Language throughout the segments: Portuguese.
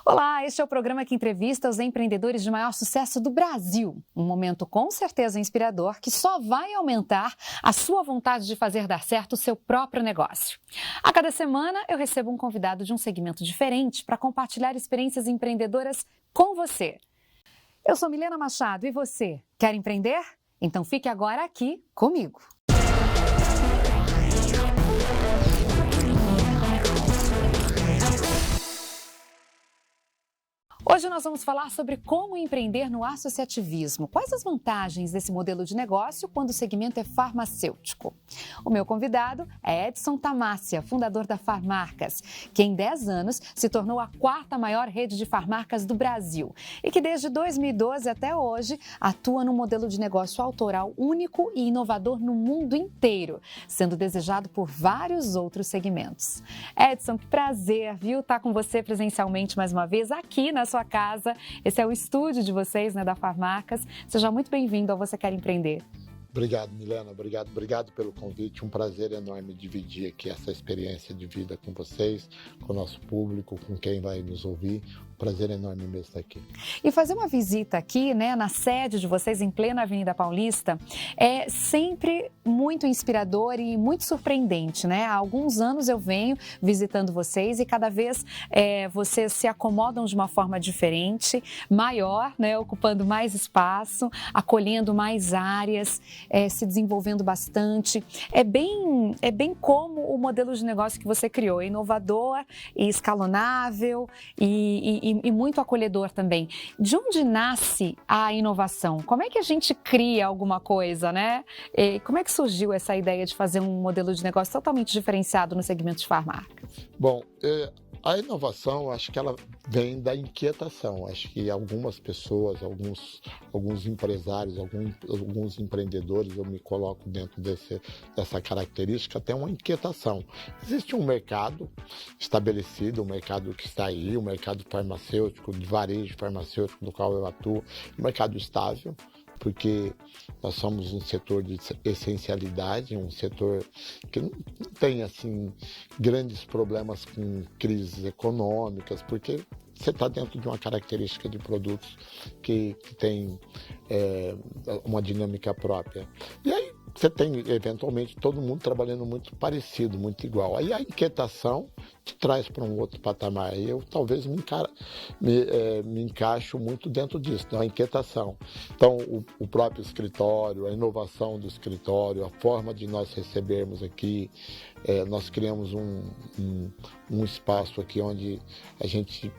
Olá, este é o programa que entrevista os empreendedores de maior sucesso do Brasil. Um momento com certeza inspirador que só vai aumentar a sua vontade de fazer dar certo o seu próprio negócio. A cada semana eu recebo um convidado de um segmento diferente para compartilhar experiências empreendedoras com você. Eu sou Milena Machado e você, quer empreender? Então fique agora aqui comigo. Hoje nós vamos falar sobre como empreender no associativismo. Quais as vantagens desse modelo de negócio quando o segmento é farmacêutico? O meu convidado é Edson Tamassia, fundador da Farmarcas, que em 10 anos se tornou a 4ª maior rede de farmácias do Brasil e que desde 2012 até hoje atua num modelo de negócio autoral único e inovador no mundo inteiro, sendo desejado por vários outros segmentos. Edson, que prazer, viu, estar com você presencialmente mais uma vez aqui na sua casa. Esse é o estúdio de vocês, da Farmarcas. Seja muito bem-vindo ao Você Quer Empreender. Obrigado, Milena. Obrigado pelo convite. Um prazer enorme dividir aqui essa experiência de vida com vocês, com o nosso público, com quem vai nos ouvir. Prazer enorme mesmo estar aqui. E fazer uma visita aqui, na sede de vocês, em plena Avenida Paulista, é sempre muito inspirador e muito surpreendente, Há alguns anos eu venho visitando vocês e cada vez vocês se acomodam de uma forma diferente, maior, ocupando mais espaço, acolhendo mais áreas, se desenvolvendo bastante. É bem como o modelo de negócio que você criou, é inovador e escalonável e muito acolhedor também. De onde nasce a inovação? Como é que a gente cria alguma coisa, E como é que surgiu essa ideia de fazer um modelo de negócio totalmente diferenciado no segmento de farmácia? Bom, a inovação, acho que ela vem da inquietação. Acho que algumas pessoas, alguns empresários, alguns empreendedores, eu me coloco dentro dessa característica, tem uma inquietação. Existe um mercado estabelecido, um mercado que está aí, um mercado farmacêutico, de varejo farmacêutico, no qual eu atuo, um mercado estável, porque nós somos um setor de essencialidade, um setor que não tem grandes problemas com crises econômicas, porque você está dentro de uma característica de produtos que tem uma dinâmica própria. E aí você tem, eventualmente, todo mundo trabalhando muito parecido, muito igual. Aí a inquietação te traz para um outro patamar. E eu talvez me encaixo muito dentro disso, da inquietação. Então, o próprio escritório, a inovação do escritório, a forma de nós recebermos aqui, nós criamos um espaço aqui onde a gente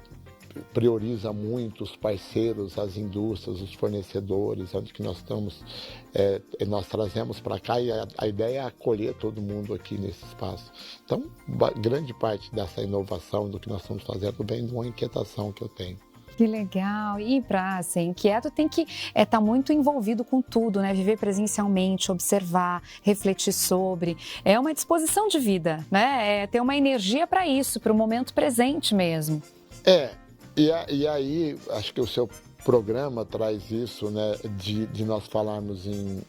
prioriza muito os parceiros, as indústrias, os fornecedores, onde que nós estamos, nós trazemos para cá e a ideia é acolher todo mundo aqui nesse espaço. Então, grande parte dessa inovação do que nós estamos fazendo vem de uma inquietação que eu tenho. Que legal! E para ser inquieto tem que estar muito envolvido com tudo, Viver presencialmente, observar, refletir sobre. É uma disposição de vida, É ter uma energia para isso, para o momento presente mesmo. E aí, acho que o seu programa traz isso, de nós falarmos em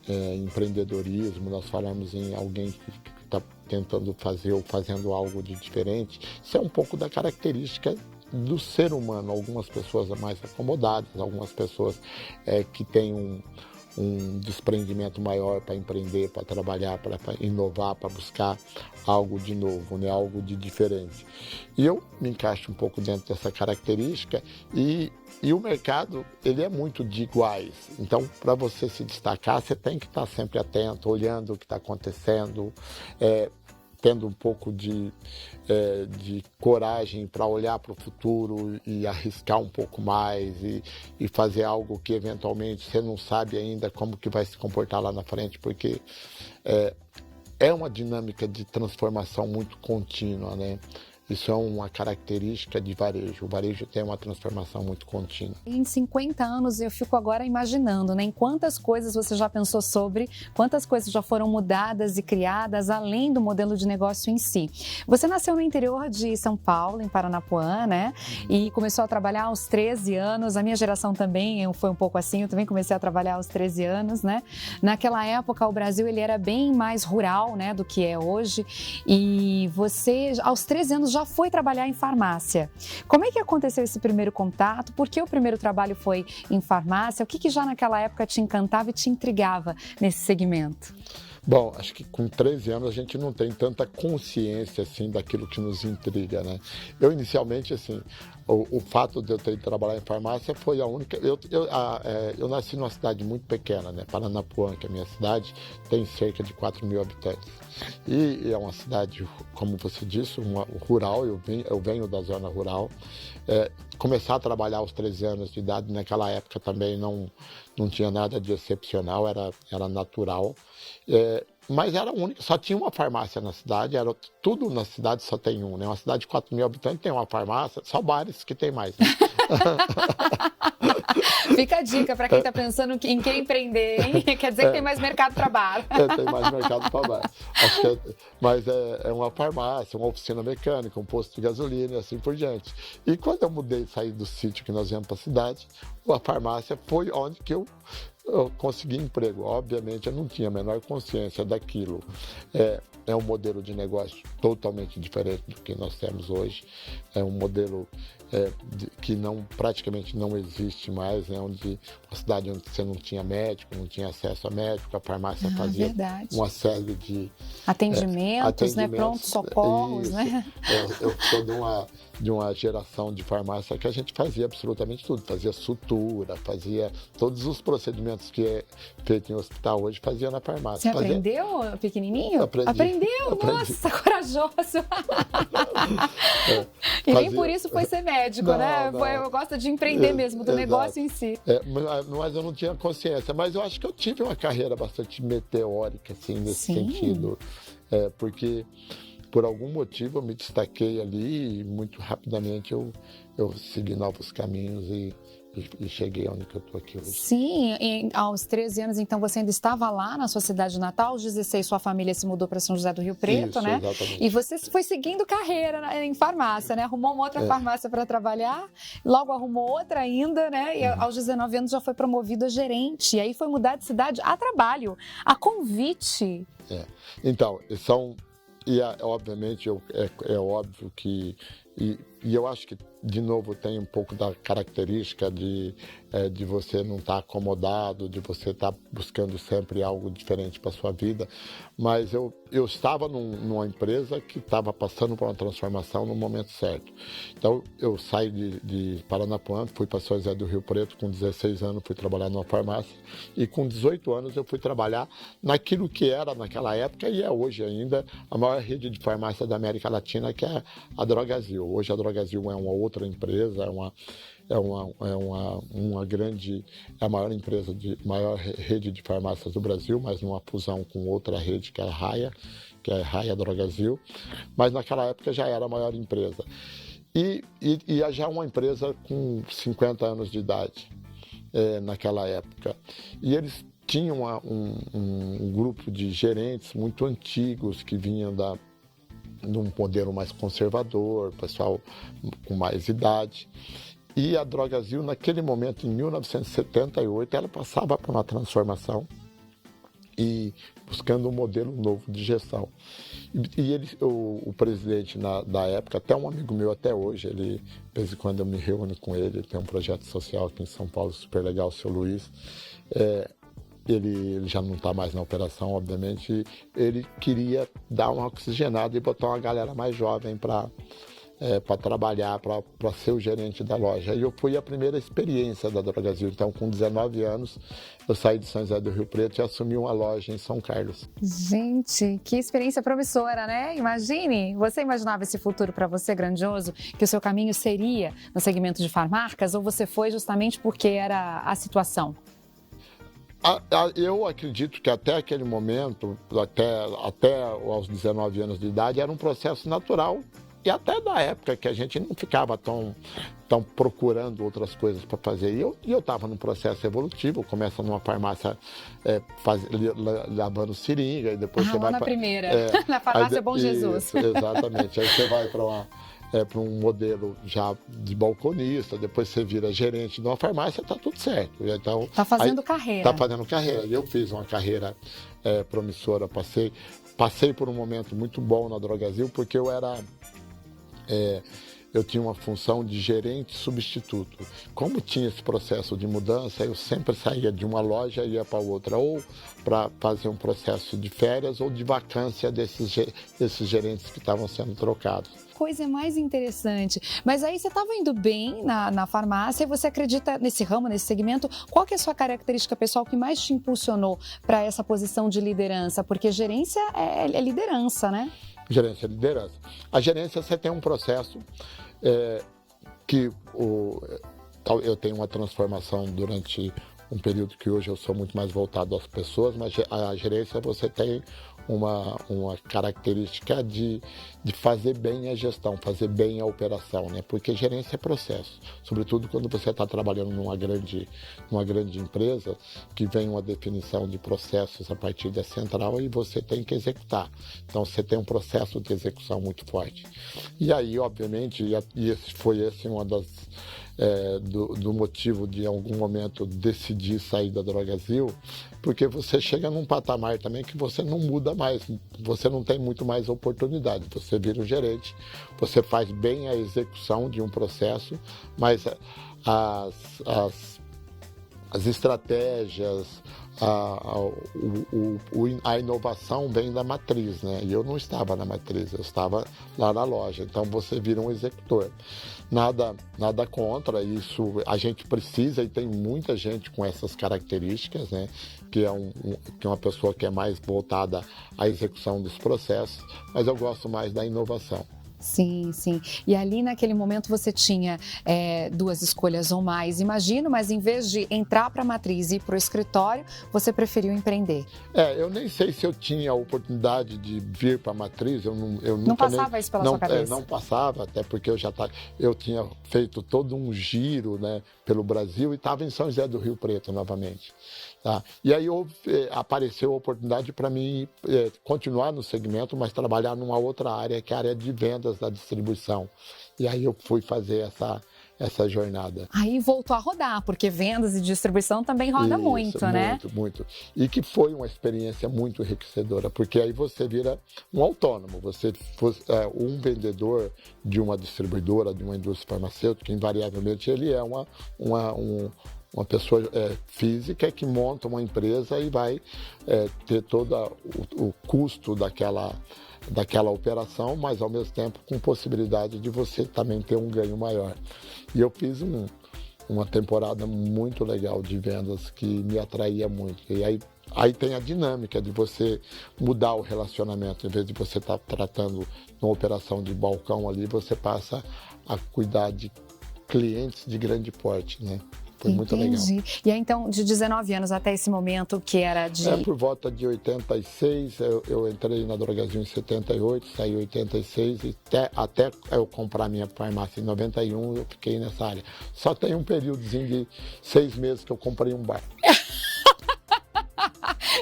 empreendedorismo, nós falarmos em alguém que está tentando fazer ou fazendo algo de diferente. Isso é um pouco da característica do ser humano. Algumas pessoas mais acomodadas, algumas pessoas que têm um desprendimento maior para empreender, para trabalhar, para inovar, para buscar algo de novo, algo de diferente. E eu me encaixo um pouco dentro dessa característica e o mercado, ele é muito de iguais. Então, para você se destacar, você tem que estar sempre atento, olhando o que está acontecendo, tendo um pouco de coragem para olhar para o futuro e arriscar um pouco mais e fazer algo que eventualmente você não sabe ainda como que vai se comportar lá na frente, porque é uma dinâmica de transformação muito contínua, Isso é uma característica de varejo. O varejo tem uma transformação muito contínua. Em 50 anos, eu fico agora imaginando, em quantas coisas você já pensou sobre, quantas coisas já foram mudadas e criadas, além do modelo de negócio em si. Você nasceu no interior de São Paulo, em Paranapuã, E começou a trabalhar aos 13 anos. A minha geração também foi um pouco assim, eu também comecei a trabalhar aos 13 anos, Naquela época, o Brasil ele era bem mais rural, do que é hoje. E você, aos 13 anos, já foi trabalhar em farmácia. Como é que aconteceu esse primeiro contato? Por que o primeiro trabalho foi em farmácia? O que já naquela época te encantava e te intrigava nesse segmento? Bom, acho que com 13 anos a gente não tem tanta consciência, assim, daquilo que nos intriga, né? Eu, inicialmente, assim, o fato de eu ter ido trabalhar em farmácia foi a única... Eu nasci numa cidade muito pequena, né? Paranapuã, que é a minha cidade, tem cerca de 4 mil habitantes. E é uma cidade, como você disse, rural, eu venho da zona rural. Começar a trabalhar aos 13 anos de idade, naquela época também não tinha nada de excepcional, era natural. Mas era única, só tinha uma farmácia na cidade, tudo na cidade só tem um, né? Uma cidade de 4 mil habitantes tem uma farmácia, só bares que tem mais, né? Fica a dica para quem está pensando em quem empreender, hein? Quer dizer que tem mais mercado para bar. Tem mais mercado para bar. Mas é uma farmácia, uma oficina mecânica, um posto de gasolina e assim por diante. E quando eu mudei, saí do sítio que nós viemos para a cidade, a farmácia foi onde que eu consegui emprego. Obviamente, eu não tinha a menor consciência daquilo. É um modelo de negócio totalmente diferente do que nós temos hoje. É um modelo que praticamente não existe mais, né? Onde uma cidade onde você não tinha médico, não tinha acesso a médico, a farmácia fazia uma série de atendimentos, né? Prontos socorros, né? Eu sou de uma geração de farmácia que a gente fazia absolutamente tudo, fazia sutura, fazia todos os procedimentos que é feito em hospital hoje, fazia na farmácia. Você aprendeu pequenininho? Aprendi. Nossa, corajoso! E nem por isso foi ser médico, né? Não. Eu gosto de empreender mesmo, do negócio em si. Mas eu não tinha consciência, mas eu acho que eu tive uma carreira bastante meteórica, assim, nesse sentido, porque por algum motivo eu me destaquei ali e muito rapidamente eu segui novos caminhos e cheguei onde que eu estou aqui hoje. Sim, e aos 13 anos, então, você ainda estava lá na sua cidade natal, aos 16 sua família se mudou para São José do Rio Preto, Isso, né? Exatamente. E você foi seguindo carreira em farmácia, né? Arrumou uma outra farmácia para trabalhar, logo arrumou outra ainda, né? E aos 19 anos já foi promovido a gerente, e aí foi mudar de cidade a trabalho, a convite. Então, obviamente, é óbvio que... E eu acho que, de novo, tem um pouco da característica de você não estar acomodado, de você estar buscando sempre algo diferente para a sua vida. Mas eu estava numa empresa que estava passando por uma transformação no momento certo. Então, eu saí de Paranapuã, fui para São José do Rio Preto, com 16 anos fui trabalhar numa farmácia. E com 18 anos eu fui trabalhar naquilo que era, naquela época, e é hoje ainda, a maior rede de farmácia da América Latina, que é a Drogazil. Hoje a Drogazil é uma outra empresa, é a maior rede de farmácias do Brasil, mas numa fusão com outra rede que é a Raia Drogazil, mas naquela época já era a maior empresa. E já uma empresa com 50 anos de idade, naquela época. E eles tinham um grupo de gerentes muito antigos que vinham de um modelo mais conservador, pessoal com mais idade. E a Drogazil, naquele momento, em 1978, ela passava por uma transformação e buscando um modelo novo de gestão. E o presidente da época, até um amigo meu até hoje, de vez em quando eu me reúno com ele tem um projeto social aqui em São Paulo super legal, o seu Luiz. Ele já não está mais na operação, obviamente. Ele queria dar uma oxigenada e botar uma galera mais jovem para trabalhar, para ser o gerente da loja. E eu fui a primeira experiência da Drogazil. Então, com 19 anos, eu saí de São José do Rio Preto e assumi uma loja em São Carlos. Gente, que experiência promissora, né? Imagine, você imaginava esse futuro para você grandioso, que o seu caminho seria no segmento de farmácias, ou você foi justamente porque era a situação? Eu acredito que até aquele momento, até aos 19 anos de idade, era um processo natural. E até da época que a gente não ficava tão procurando outras coisas para fazer. E eu estava num processo evolutivo, começa numa farmácia lavando seringa, e depois você vai na primeira, na farmácia Bom Jesus. Isso, exatamente. Aí você vai para um modelo já de balconista, depois você vira gerente de uma farmácia, tá tudo certo. Então, tá fazendo carreira. Tá fazendo carreira. Eu fiz uma carreira promissora, passei por um momento muito bom na Drogazil, porque eu era eu tinha uma função de gerente substituto. Como tinha esse processo de mudança, eu sempre saía de uma loja e ia para outra, ou para fazer um processo de férias ou de vacância desses gerentes que estavam sendo trocados. Coisa mais interessante. Mas aí você estava indo bem na farmácia e você acredita nesse ramo, nesse segmento? Qual que é a sua característica pessoal que mais te impulsionou para essa posição de liderança? Porque gerência é liderança, né? Gerência é liderança. A gerência, você tem um processo que eu tenho uma transformação durante um período que hoje eu sou muito mais voltado às pessoas, mas a gerência você tem uma característica de fazer bem a gestão, fazer bem a operação, né? Porque gerência é processo, sobretudo quando você está trabalhando numa grande empresa, que vem uma definição de processos a partir da central e você tem que executar. Então você tem um processo de execução muito forte. E aí, obviamente, foi uma das do motivo de em algum momento decidir sair da Drogasil, porque você chega num patamar também que você não muda mais, você não tem muito mais oportunidade, você vira um gerente, você faz bem a execução de um processo, mas as estratégias, a inovação vem da matriz, né? E eu não estava na matriz, eu estava lá na loja. Então você vira um executor. Nada contra isso. A gente precisa e tem muita gente com essas características, né? Que é uma pessoa que é mais voltada à execução dos processos, mas eu gosto mais da inovação. Sim, sim. E ali naquele momento você tinha duas escolhas ou mais, imagino, mas em vez de entrar para a matriz e ir para o escritório, você preferiu empreender. Eu nem sei se eu tinha a oportunidade de vir para a matriz, eu nunca não passava isso pela sua cabeça? Não passava, até porque eu tinha feito todo um giro, né, pelo Brasil e estava em São José do Rio Preto novamente. Tá? E aí apareceu a oportunidade para mim continuar no segmento, mas trabalhar numa outra área, que é a área de vendas da distribuição. E aí eu fui fazer essa jornada. Aí voltou a rodar, porque vendas e distribuição também roda muito, né? Muito. E que foi uma experiência muito enriquecedora, porque aí você vira um autônomo, você um vendedor de uma distribuidora, de uma indústria farmacêutica, invariavelmente ele é uma pessoa física que monta uma empresa e vai ter todo o custo daquela operação, mas ao mesmo tempo com possibilidade de você também ter um ganho maior. E eu fiz uma temporada muito legal de vendas que me atraía muito. E aí tem a dinâmica de você mudar o relacionamento. Em vez de você estar tratando uma operação de balcão ali, você passa a cuidar de clientes de grande porte, né? Foi muito legal. E aí, então, de 19 anos até esse momento, que era de... Por volta de 86, eu entrei na Drogasil em 78, saí em 86, e até eu comprar minha farmácia em 91, eu fiquei nessa área. Só tem um períodozinho de 6 meses que eu comprei um bar.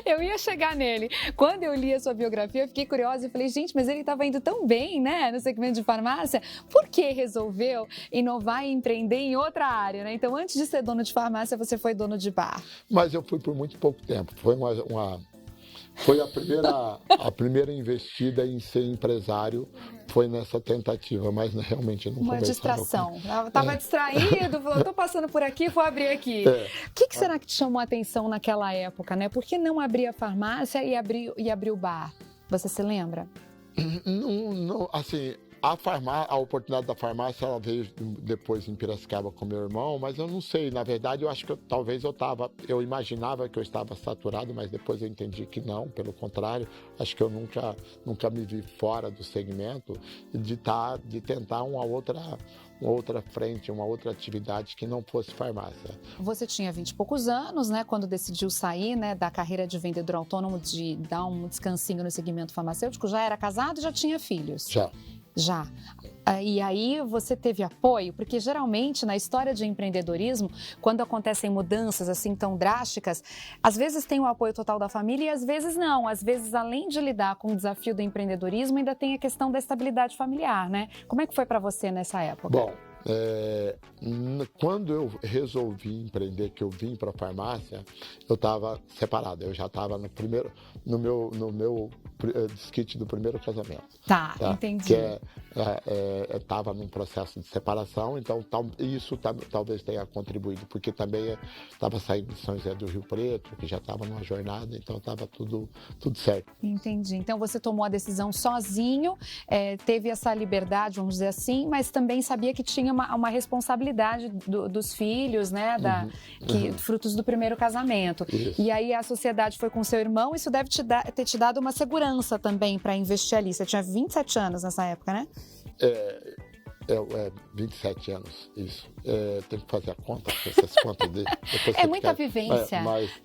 Eu ia chegar nele. Quando eu li a sua biografia, eu fiquei curiosa e falei, gente, mas ele estava indo tão bem, né, no segmento de farmácia, por que resolveu inovar e empreender em outra área, né? Então, antes de ser dono de farmácia, você foi dono de bar. Mas eu fui por muito pouco tempo. Foi a primeira investida em ser empresário, foi nessa tentativa, mas realmente não uma distração. Estava distraído, falou, estou passando por aqui, vou abrir aqui. O que será que te chamou a atenção naquela época, né? Por que não abrir a farmácia e abrir o bar? Você se lembra? Não, assim, a oportunidade da farmácia, ela veio depois em Piracicaba com meu irmão, mas eu não sei, na verdade eu acho que eu imaginava que eu estava saturado, mas depois eu entendi que não, pelo contrário, acho que eu nunca me vi fora do segmento de tentar uma outra frente, uma outra atividade que não fosse farmácia. Você tinha 20 e poucos anos, né, quando decidiu sair, né, da carreira de vendedor autônomo, de dar um descansinho no segmento farmacêutico, já era casado e já tinha filhos? Já. E aí você teve apoio? Porque geralmente na história de empreendedorismo, quando acontecem mudanças assim tão drásticas, às vezes tem o apoio total da família e às vezes não. Às vezes, além de lidar com o desafio do empreendedorismo, ainda tem a questão da estabilidade familiar, né? Como é que foi para você nessa época? Bom, quando eu resolvi empreender, que eu vim para a farmácia, eu estava separado. Eu já estava no meu desquite do primeiro casamento. Tá, Tá? entendi. Que estava num processo de separação, então isso talvez tenha contribuído, porque também estava saindo de São José do Rio Preto, que já estava numa jornada, então estava tudo certo. Entendi. Então você tomou a decisão sozinho, teve essa liberdade, vamos dizer assim, mas também sabia que tinha uma responsabilidade dos filhos, né? Frutos do primeiro casamento. Isso. E aí a sociedade foi com seu irmão, isso deve ter te dado uma segurança também para investir ali. Você tinha 27 anos nessa época, né? 27 anos, isso. Tem que fazer a conta, essas contas de... É muita vivência,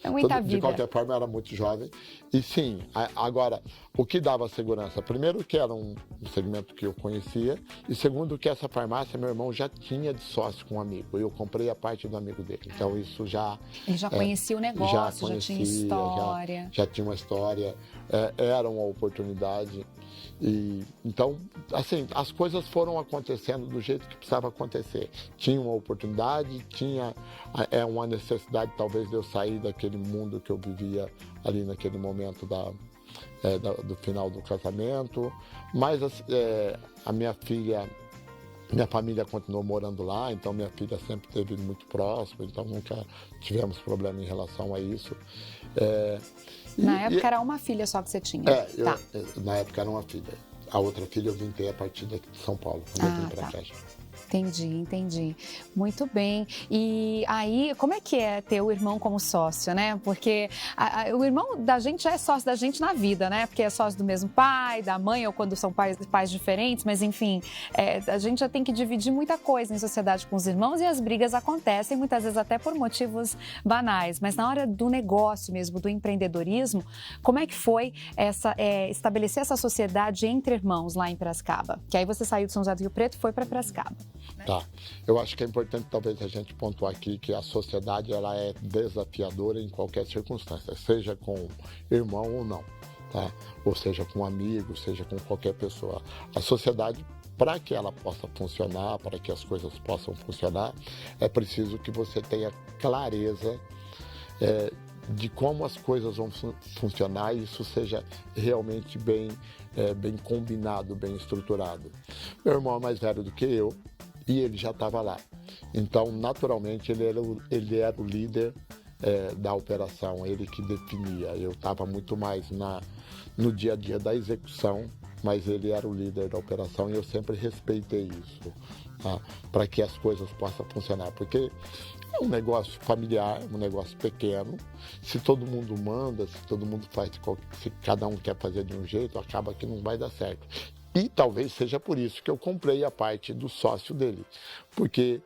é muita vida. De qualquer forma, eu era muito jovem. E sim, agora, o que dava segurança? Primeiro, que era um segmento que eu conhecia. E segundo, que essa farmácia, meu irmão já tinha de sócio com um amigo. Eu comprei a parte do amigo dele. Então, isso já... Ele já conhecia o negócio, já tinha história. Já tinha uma história. Era uma oportunidade. E, então, assim, as coisas foram acontecendo do jeito que precisava acontecer. Tinha uma oportunidade, tinha uma necessidade talvez de eu sair daquele mundo que eu vivia ali naquele momento do final do casamento, mas a minha família continuou morando lá, então minha filha sempre esteve muito próxima, então nunca tivemos problema em relação a isso. Na época era uma filha só que você tinha? Na época era uma filha. A outra filha eu vim ter a partir daqui de São Paulo, quando eu vim para cá. Entendi. Muito bem. E aí, como é que é ter o irmão como sócio, né? Porque o irmão da gente já é sócio da gente na vida, né? Porque é sócio do mesmo pai, da mãe, ou quando são pais diferentes, mas enfim, a gente já tem que dividir muita coisa em sociedade com os irmãos e as brigas acontecem, muitas vezes até por motivos banais. Mas na hora do negócio mesmo, do empreendedorismo, como é que foi estabelecer essa sociedade entre irmãos lá em Piracicaba? Que aí você saiu de São José do Rio Preto e foi para Piracicaba. Tá. Eu acho que é importante talvez a gente pontuar aqui que a sociedade ela é desafiadora em qualquer circunstância, seja com irmão ou não, tá? Ou seja com amigo, seja com qualquer pessoa. A sociedade, para que ela possa funcionar, para que as coisas possam funcionar, é preciso que você tenha clareza de como as coisas vão funcionar e isso seja realmente bem combinado, bem estruturado. Meu irmão é mais velho do que eu, e ele já estava lá. Então, naturalmente, ele era o líder da operação, ele que definia. Eu estava muito mais no dia a dia da execução, mas ele era o líder da operação e eu sempre respeitei isso, tá? Para que as coisas possam funcionar. Porque é um negócio familiar, um negócio pequeno. Se todo mundo manda, se todo mundo faz, se cada um quer fazer de um jeito, acaba que não vai dar certo. E talvez seja por isso que eu comprei a parte do sócio dele, porque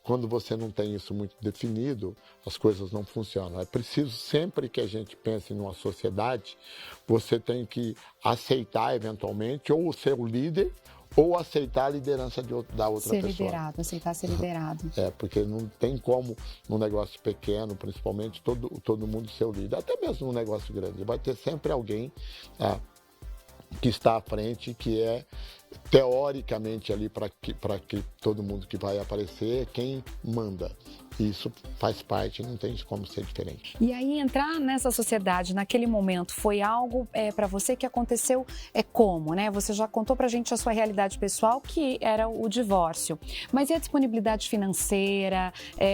quando você não tem isso muito definido, as coisas não funcionam. É preciso, sempre que a gente pense numa sociedade, você tem que aceitar eventualmente ou ser o líder ou aceitar a liderança da outra pessoa. Aceitar ser liderado. Porque não tem como, num negócio pequeno, principalmente, todo mundo ser o líder. Até mesmo num negócio grande, vai ter sempre alguém que está à frente, que é teoricamente ali para que todo mundo que vai aparecer, quem manda. Isso faz parte, não tem como ser diferente. E aí entrar nessa sociedade naquele momento foi algo para você que aconteceu como, né? Você já contou pra gente a sua realidade pessoal, que era o divórcio. Mas e a disponibilidade financeira?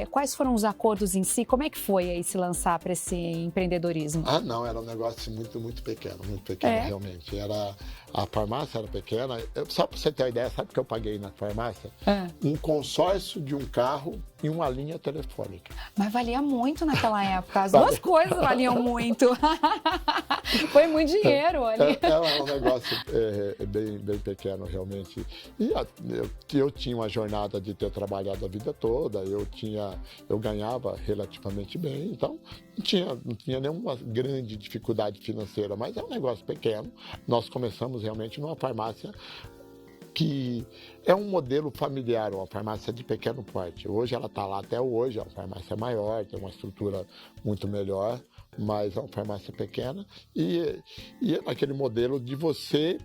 Quais foram os acordos em si? Como é que foi aí se lançar para esse empreendedorismo? Não, era um negócio muito pequeno realmente. A farmácia era pequena. Só para você ter uma ideia, sabe o que eu paguei na farmácia? Um consórcio de um carro e uma linha telefônica. Mas valia muito naquela época. As duas coisas valiam muito. Foi muito dinheiro ali. Era um negócio bem pequeno, realmente. E eu tinha uma jornada de ter trabalhado a vida toda, eu ganhava relativamente bem, então não tinha nenhuma grande dificuldade financeira, mas é um negócio pequeno. Nós começamos realmente numa farmácia que é um modelo familiar, uma farmácia de pequeno porte. Hoje ela está lá até hoje, é uma farmácia maior, tem uma estrutura muito melhor, mas é uma farmácia pequena e é naquele modelo de você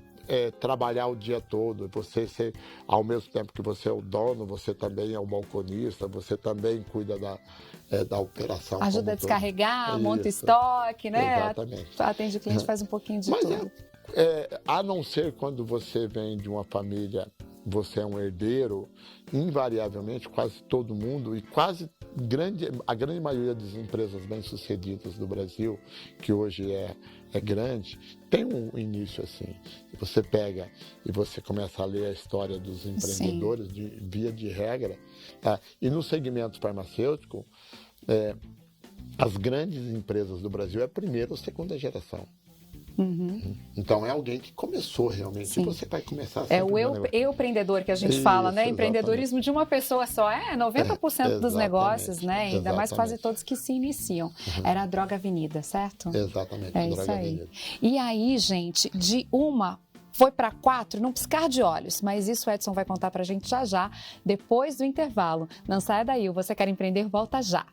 trabalhar o dia todo, você ser, ao mesmo tempo que você é o dono, você também é o balconista, você também cuida da operação. Ajuda a descarregar, monta Isso. estoque, né? Exatamente. Atende o cliente, faz um pouquinho de Mas tudo. a não ser quando você vem de uma família, você é um herdeiro, invariavelmente quase todo mundo e a grande maioria das empresas bem-sucedidas do Brasil, que hoje é grande, tem um início assim. Você pega e você começa a ler a história dos empreendedores, via de regra, tá? E no segmento farmacêutico, as grandes empresas do Brasil é a primeira ou segunda geração. Uhum. Então é alguém que começou realmente. Sim. E você vai começar É o empreendedor que a gente fala, né? Empreendedorismo de uma pessoa só. 90% dos negócios, né? Ainda mais quase todos que se iniciam. Era a Droga Avenida, certo? Exatamente, é Droga isso aí. Avenida. E aí, gente, de uma foi para 4, num piscar de olhos. Mas isso o Edson vai contar pra gente já, depois do intervalo. Não saia daí, o Você Quer Empreender volta já.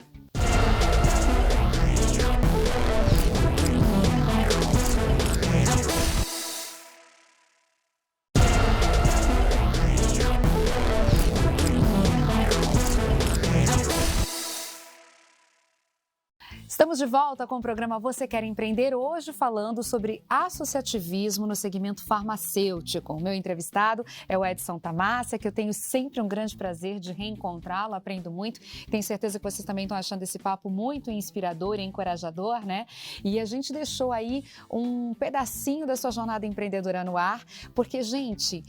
Estamos de volta com o programa Você Quer Empreender, hoje falando sobre associativismo no segmento farmacêutico. O meu entrevistado é o Edson Tamassia, que eu tenho sempre um grande prazer de reencontrá-lo, aprendo muito. Tenho certeza que vocês também estão achando esse papo muito inspirador e encorajador, né? E a gente deixou aí um pedacinho da sua jornada empreendedora no ar, porque, gente,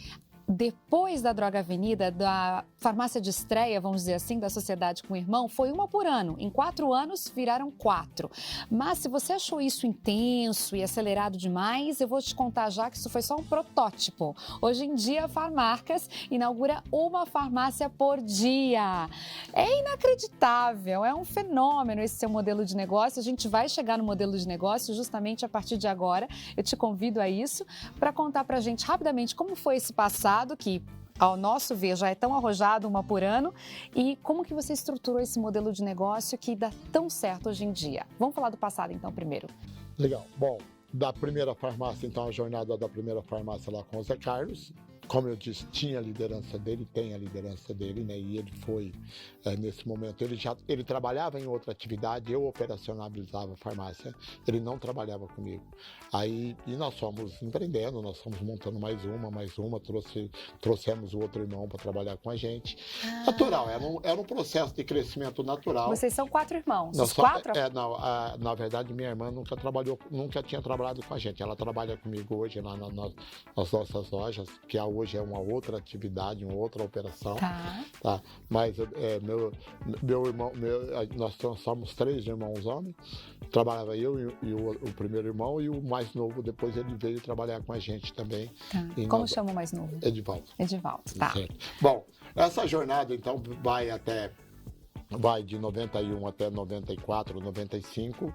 depois da Droga Avenida, da farmácia de estreia, vamos dizer assim, da Sociedade com o Irmão, foi uma por ano. Em 4 anos, viraram 4. Mas se você achou isso intenso e acelerado demais, eu vou te contar já que isso foi só um protótipo. Hoje em dia, a Farmarcas inaugura uma farmácia por dia. É inacreditável, é um fenômeno esse seu modelo de negócio. A gente vai chegar no modelo de negócio justamente a partir de agora. Eu te convido a isso para contar pra gente rapidamente como foi esse passado, que ao nosso ver já é tão arrojado, uma por ano, e como que você estruturou esse modelo de negócio que dá tão certo hoje em dia. Vamos falar do passado então primeiro. Legal. Bom, da primeira farmácia, então a jornada da primeira farmácia lá com o Zé Carlos, como eu disse, tinha a liderança dele, tem a liderança dele, né? E ele foi, nesse momento, ele trabalhava em outra atividade, eu operacionalizava a farmácia, ele não trabalhava comigo. Aí, e nós fomos empreendendo, nós fomos montando mais uma, trouxemos o outro irmão para trabalhar com a gente. Natural, era um processo de crescimento natural. Vocês são 4 irmãos, Nós 4? Na verdade, minha irmã nunca tinha trabalhado com a gente. Ela trabalha comigo hoje lá nas nossas lojas, que hoje é uma outra atividade, uma outra operação. Tá? Mas meu irmão, nós somos 3 irmãos homens. Trabalhava eu e o primeiro irmão, e o mais novo, depois ele veio trabalhar com a gente também. Tá. Como chama o mais novo? Edivaldo. Edivaldo, tá. Certo. Bom, essa jornada então vai de 91 até 94, 95.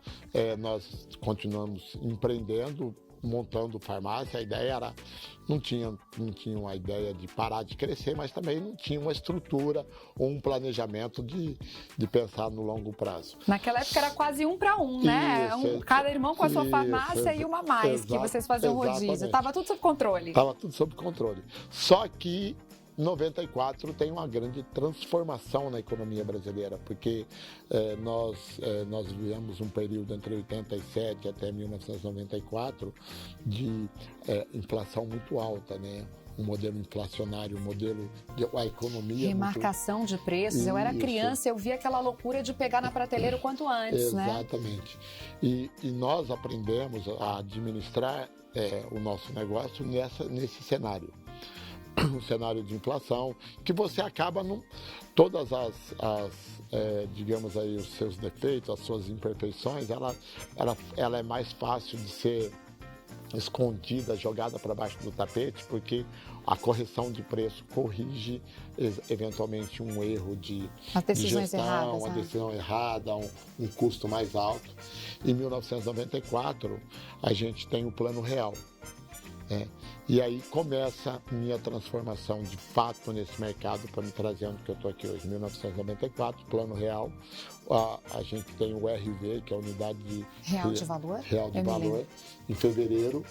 Nós continuamos empreendendo, montando farmácia. A ideia era, não tinha uma ideia de parar de crescer, mas também não tinha uma estrutura ou um planejamento de pensar no longo prazo. Naquela época era quase 1 para 1, né? Cada irmão com a sua farmácia e uma mais, que vocês faziam rodízio. Estava tudo sob controle. Estava tudo sob controle. Só que 94 tem uma grande transformação na economia brasileira, porque nós vivemos um período entre 87 até 1994 de inflação muito alta, né? Um modelo inflacionário, a economia... Remarcação de preços. Eu era criança, eu via aquela loucura de pegar na prateleira o quanto antes, né? Exatamente. E nós aprendemos a administrar o nosso negócio nesse cenário. Um cenário de inflação, que você acaba todas digamos aí, os seus defeitos, as suas imperfeições, ela é mais fácil de ser escondida, jogada para baixo do tapete, porque a correção de preço corrige eventualmente um erro de gestão, uma decisão errada, um custo mais alto. Em 1994, a gente tem o Plano Real. E aí começa minha transformação de fato nesse mercado para me trazer onde que eu estou aqui hoje. 1994, Plano Real, a gente tem o RV, que é a Unidade Real de Valor, em fevereiro.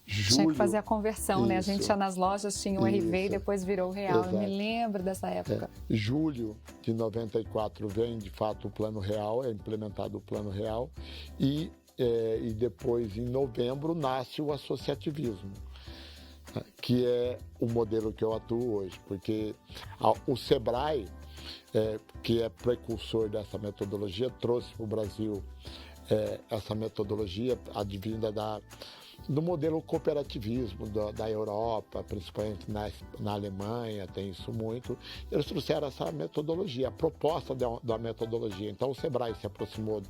Tinha que fazer a conversão, né? A gente Isso. ia nas lojas, tinha o RV e depois virou o real. Exato. Eu me lembro dessa época. Julho de 94 vem, de fato, o Plano Real, é implementado o Plano Real, e depois, em novembro, nasce o associativismo, que é o modelo que eu atuo hoje, porque o Sebrae, que é precursor dessa metodologia, trouxe para o Brasil essa metodologia advinda do modelo cooperativismo da Europa, principalmente na Alemanha, tem isso muito. Eles trouxeram essa metodologia, a proposta da metodologia. Então, o Sebrae se aproximou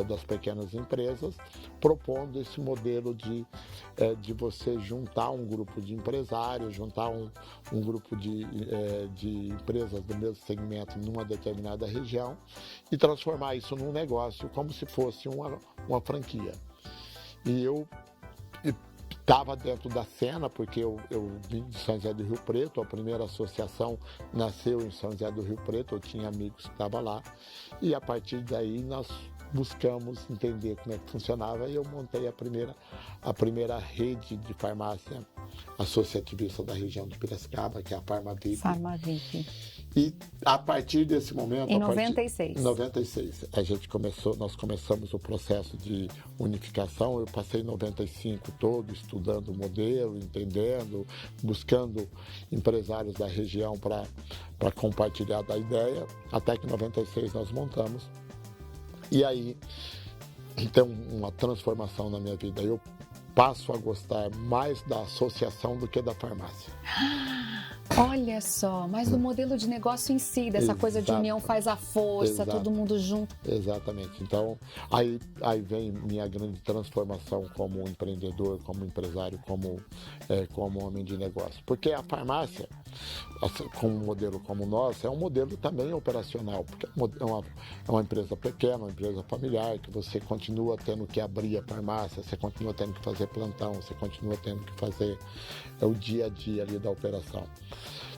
das pequenas empresas, propondo esse modelo de você juntar um grupo de empresários, juntar um grupo de empresas do mesmo segmento numa determinada região e transformar isso num negócio como se fosse uma franquia. E eu estava dentro da cena, porque eu vim de São José do Rio Preto, a primeira associação nasceu em São José do Rio Preto, eu tinha amigos que estavam lá, e a partir daí nós buscamos entender como é que funcionava e eu montei a primeira rede de farmácia associativista da região de Piracicaba, que é a Farmavip. Farmavip. E a partir desse momento... Em 96. Em 96. Nós começamos o processo de unificação. Eu passei 95 todo estudando o modelo, entendendo, buscando empresários da região para compartilhar da ideia, até que em 96 nós montamos. E aí tem uma transformação na minha vida. Eu passo a gostar mais da associação do que da farmácia. Olha só, mas do modelo de negócio em si, dessa coisa de união faz a força, todo mundo junto. Exatamente. Então, aí vem minha grande transformação como empreendedor, como empresário, como homem de negócio. Porque a farmácia, com um modelo como o nosso, é um modelo também operacional, porque é uma empresa pequena, uma empresa familiar, que você continua tendo que abrir a farmácia, você continua tendo que fazer plantão, você continua tendo que fazer o dia a dia ali da operação.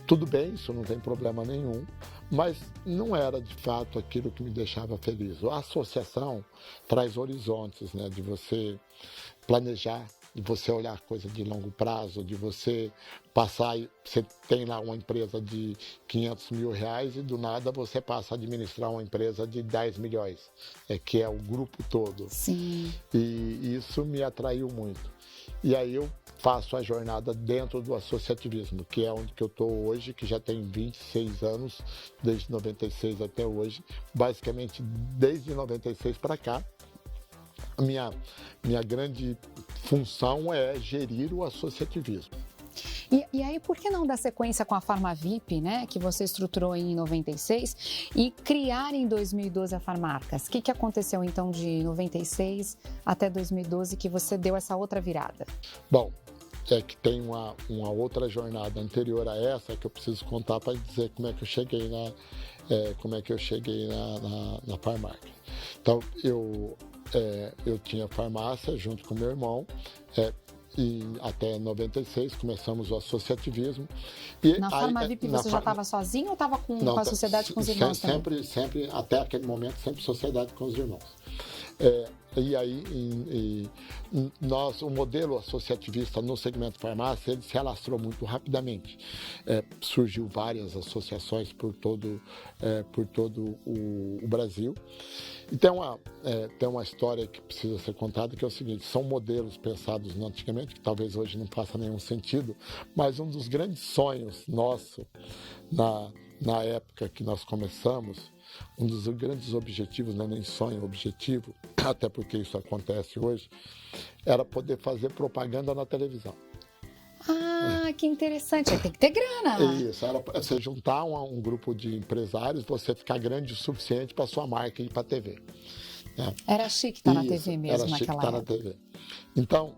Tudo bem, isso não tem problema nenhum, mas não era de fato aquilo que me deixava feliz. A associação traz horizontes, né, de você planejar, de você olhar coisa de longo prazo, de você passar, você tem lá uma empresa de 500 mil reais e do nada você passa a administrar uma empresa de 10 milhões, que é o grupo todo. Sim. E isso me atraiu muito. E aí eu faço a jornada dentro do associativismo, que é onde que eu estou hoje, que já tem 26 anos, desde 96 até hoje, basicamente desde 96 para cá. A minha grande função é gerir o associativismo. E aí, por que não dar sequência com a Farmavip, né, que você estruturou em 96, e criar em 2012 a Farmarcas? O que aconteceu, então, de 96 até 2012 que você deu essa outra virada? Bom, é que tem uma outra jornada anterior a essa que eu preciso contar para dizer como é que eu cheguei na Farmarcas. Então, eu tinha farmácia junto com meu irmão, e até 96 começamos o associativismo. E na Farmavip você já estava sozinho ou estava com a sociedade com os irmãos também? Sempre, até aquele momento, sempre sociedade com os irmãos. E aí, o modelo associativista no segmento farmácia, ele se alastrou muito rapidamente. Surgiu várias associações por todo o Brasil. E tem uma história que precisa ser contada, que é o seguinte: são modelos pensados antigamente, que talvez hoje não faça nenhum sentido, mas um dos grandes sonhos nosso, na época que nós começamos, um dos grandes objetivos, não é nem sonho, objetivo, até porque isso acontece hoje, era poder fazer propaganda na televisão. Ah, que interessante. Tem que ter grana. Isso, era você juntar um grupo de empresários, você ficar grande o suficiente para sua marca ir para a TV. Né? Era chique estar na TV mesmo naquela época. Era chique estar na TV. Então,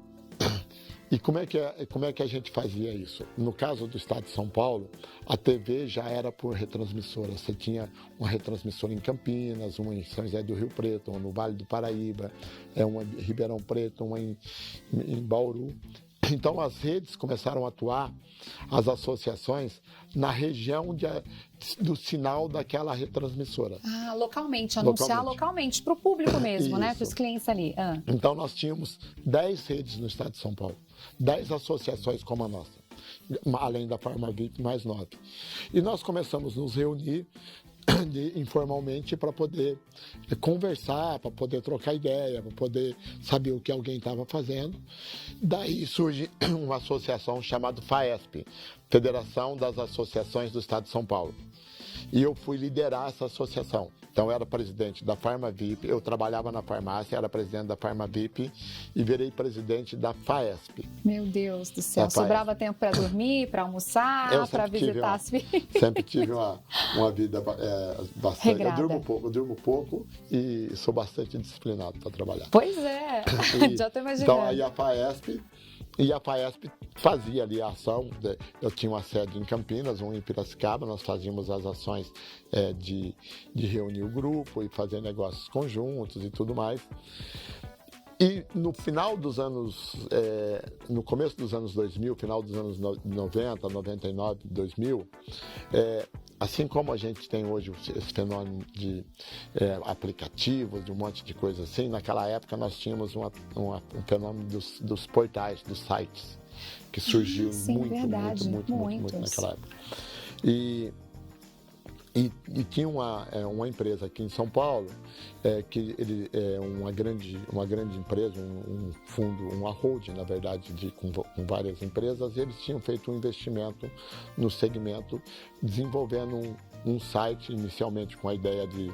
e como é que a gente fazia isso? No caso do estado de São Paulo, a TV já era por retransmissora. Você tinha uma retransmissora em Campinas, uma em São José do Rio Preto, uma no Vale do Paraíba, uma em Ribeirão Preto, uma em Bauru. Então as redes começaram a atuar, as associações, na região do sinal daquela retransmissora. Localmente, anunciar localmente, para o público mesmo, né? Para os clientes ali. Então nós tínhamos 10 redes no estado de São Paulo, 10 associações como a nossa, além da PharmaVip, mais 9. E nós começamos a nos reunir informalmente para poder conversar, para poder trocar ideia, para poder saber o que alguém estava fazendo. Daí surge uma associação chamada FAESP, Federação das Associações do Estado de São Paulo. E eu fui liderar essa associação. Então, eu era presidente da PharmaVip, eu trabalhava na farmácia, era presidente da PharmaVip e virei presidente da FAESP. Meu Deus do céu, sobrava tempo para dormir, para almoçar, para visitar as filhas? Sempre tive uma vida bastante... Regrada. Eu durmo pouco e sou bastante disciplinado para trabalhar. Pois é, já estou imaginando. Então, aí a FAESP fazia ali a ação, eu tinha uma sede em Campinas, uma em Piracicaba, nós fazíamos as ações de reunir o grupo e fazer negócios conjuntos e tudo mais. E no final dos anos, no começo dos anos 2000, final dos anos 90, 99, 2000, assim como a gente tem hoje esse fenômeno de aplicativos, de um monte de coisa assim, naquela época nós tínhamos um fenômeno dos portais, dos sites, que surgiu muito naquela época. E tinha uma empresa aqui em São Paulo, que ele é uma grande empresa, um fundo, uma holding, na verdade, com várias empresas, e eles tinham feito um investimento no segmento, desenvolvendo um site, inicialmente com a ideia de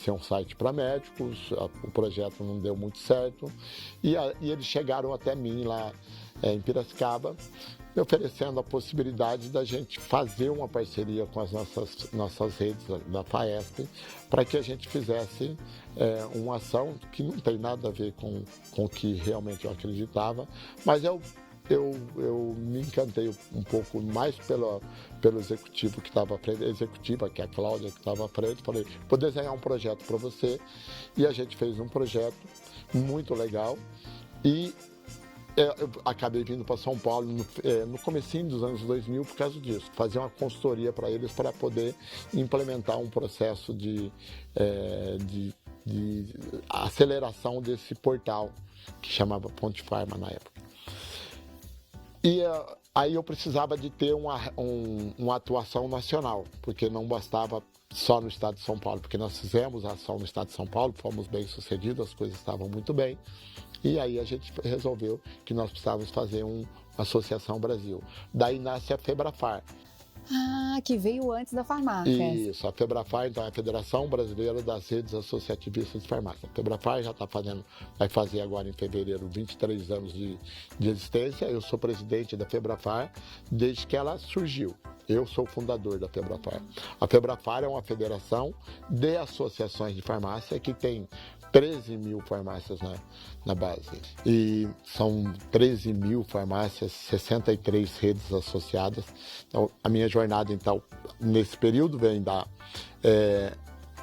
ser um site para médicos. O projeto não deu muito certo, e eles chegaram até mim lá em Piracicaba, me oferecendo a possibilidade da gente fazer uma parceria com as nossas redes da FAESP para que a gente fizesse uma ação que não tem nada a ver com o que realmente eu acreditava, mas eu me encantei um pouco mais pelo executivo que estava à frente, que é a Cláudia, que estava à frente. Falei, vou desenhar um projeto para você, e a gente fez um projeto muito legal, e eu acabei vindo para São Paulo no comecinho dos anos 2000 por causa disso, fazer uma consultoria para eles para poder implementar um processo de aceleração desse portal que chamava Ponte Pharma na época. E aí eu precisava de ter uma atuação nacional, porque não bastava só no estado de São Paulo, porque nós fizemos a ação no estado de São Paulo, fomos bem sucedidos, as coisas estavam muito bem. E aí a gente resolveu que nós precisávamos fazer uma associação Brasil. Daí nasce a FEBRAFAR. Que veio antes da farmácia. Isso, a FEBRAFAR, então, é a Federação Brasileira das Redes Associativistas de Farmácia. A FEBRAFAR já vai fazer agora em fevereiro 23 anos de existência. Eu sou presidente da FEBRAFAR desde que ela surgiu. Eu sou o fundador da FEBRAFAR. A FEBRAFAR é uma federação de associações de farmácia que tem 13 mil farmácias na base. E são 13 mil farmácias, 63 redes associadas. Então, a minha jornada, então, nesse período vem da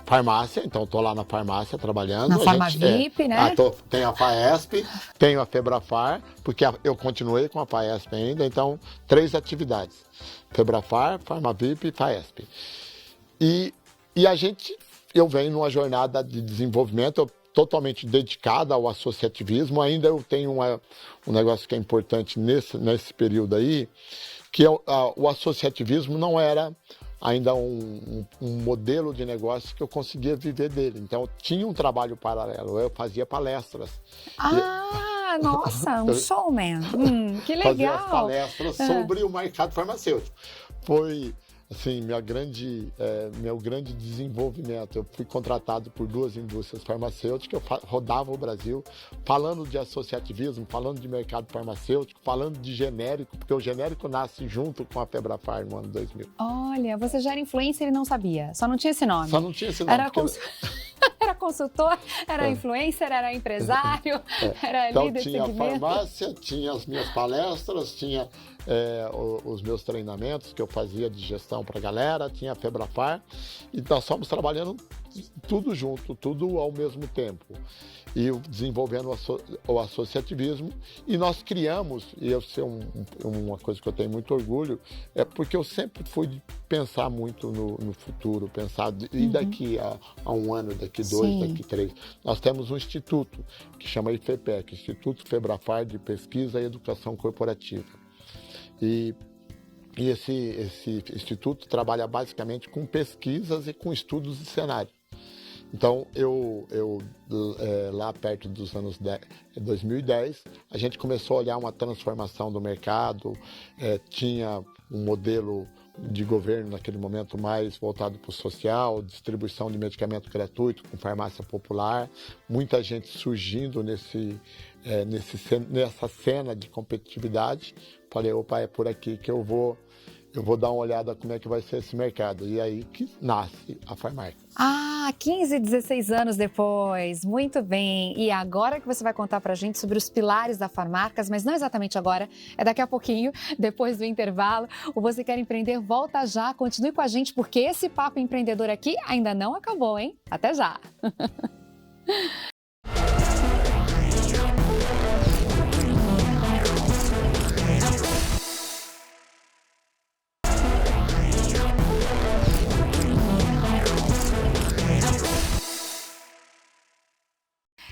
farmácia, então estou lá na farmácia trabalhando. Na PharmaVip, né? Tenho a FAESP, tenho a FEBRAFAR, porque eu continuei com a FAESP ainda, então 3 atividades. FEBRAFAR, PharmaVip e FAESP. E eu venho numa jornada de desenvolvimento totalmente dedicada ao associativismo. Ainda eu tenho um negócio que é importante nesse período aí, que o associativismo não era ainda um modelo de negócio que eu conseguia viver dele. Então, eu tinha um trabalho paralelo, eu fazia palestras. Nossa, um showman. Que legal. Fazia as palestras sobre o mercado farmacêutico. Foi, assim, meu grande desenvolvimento. Eu fui contratado por 2 indústrias farmacêuticas, eu rodava o Brasil falando de associativismo, falando de mercado farmacêutico, falando de genérico, porque o genérico nasce junto com a FEBRAFAR no ano 2000. Olha, você já era influencer e não sabia, só não tinha esse nome. Só não tinha esse nome. Era consultor, era influencer, era empresário, era então, líder de segmento. Tinha a farmácia, tinha as minhas palestras, tinha os meus treinamentos que eu fazia de gestão para a galera, tinha a FEBRAFAR, e nós fomos trabalhando tudo junto, tudo ao mesmo tempo. E desenvolvendo o associativismo. E nós criamos, e eu sei uma coisa que eu tenho muito orgulho, é porque eu sempre fui de pensar muito no futuro, pensar, e daqui a um ano, daqui 2, daqui 3. Nós temos um instituto que chama IFEPEC, Instituto Febrafar de Pesquisa e Educação Corporativa. E esse instituto trabalha basicamente com pesquisas e com estudos de cenário. Então, lá perto dos anos 2010, a gente começou a olhar uma transformação do mercado, tinha um modelo de governo naquele momento mais voltado para o social, distribuição de medicamento gratuito com farmácia popular, muita gente surgindo nessa cena de competitividade. Falei, opa, é por aqui que eu vou dar uma olhada como é que vai ser esse mercado. E aí que nasce a Farmarcas. 15, 16 anos depois, muito bem. E agora que você vai contar pra gente sobre os pilares da Farmarcas, mas não exatamente agora, é daqui a pouquinho, depois do intervalo. O Você Quer Empreender volta já, continue com a gente, porque esse papo empreendedor aqui ainda não acabou, hein? Até já!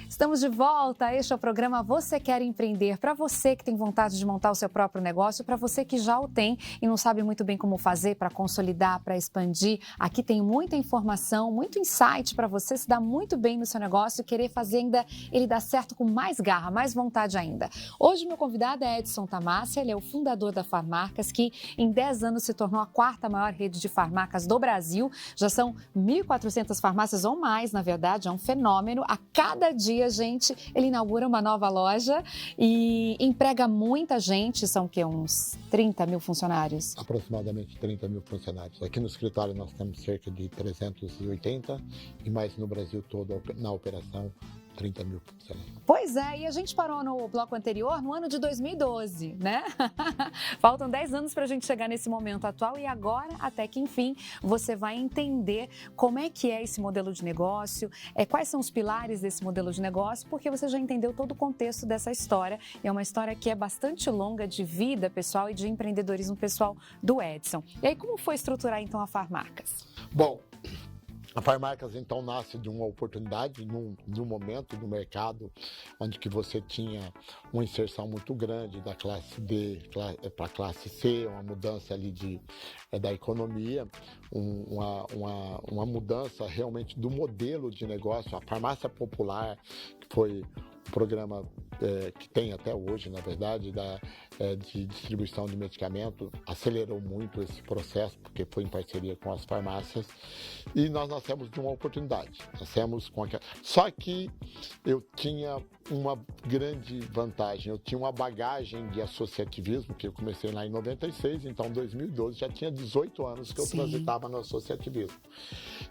Estamos de volta, este é o programa Você Quer Empreender, para você que tem vontade de montar o seu próprio negócio, para você que já o tem e não sabe muito bem como fazer para consolidar, para expandir. Aqui tem muita informação, muito insight para você se dar muito bem no seu negócio e querer fazer ainda ele dar certo com mais garra, mais vontade ainda. Hoje meu convidado é Edson Tamassia, ele é o fundador da Farmarcas, que em 10 anos se tornou a 4ª maior rede de farmácias do Brasil. Já são 1.400 farmácias ou mais, na verdade, é um fenômeno. A cada dia, gente, ele inaugura uma nova loja e emprega muita gente, são que uns 30 mil funcionários? Aproximadamente 30 mil funcionários. Aqui no escritório nós temos cerca de 380 e mais no Brasil todo na operação 30 mil funcionários. Pois é, e a gente parou no bloco anterior no ano de 2012, né? Faltam 10 anos para a gente chegar nesse momento atual e agora, até que enfim, você vai entender como é que é esse modelo de negócio, quais são os pilares desse modelo de negócio, porque você já entendeu todo o contexto dessa história. E é uma história que é bastante longa de vida pessoal e de empreendedorismo pessoal do Edson. E aí, como foi estruturar então a Farmarcas? Bom, a Farmarcas, então, nasce de uma oportunidade, num momento do mercado onde que você tinha uma inserção muito grande da classe B para a classe C, uma mudança ali da economia, uma mudança realmente do modelo de negócio. A farmácia popular, que foi um programa que tem até hoje, na verdade, de distribuição de medicamento, acelerou muito esse processo, porque foi em parceria com as farmácias, e nós nascemos de uma oportunidade. Só que eu tinha uma grande vantagem, eu tinha uma bagagem de associativismo, que eu comecei lá em 96, então em 2012 já tinha 18 anos que eu transitava no associativismo.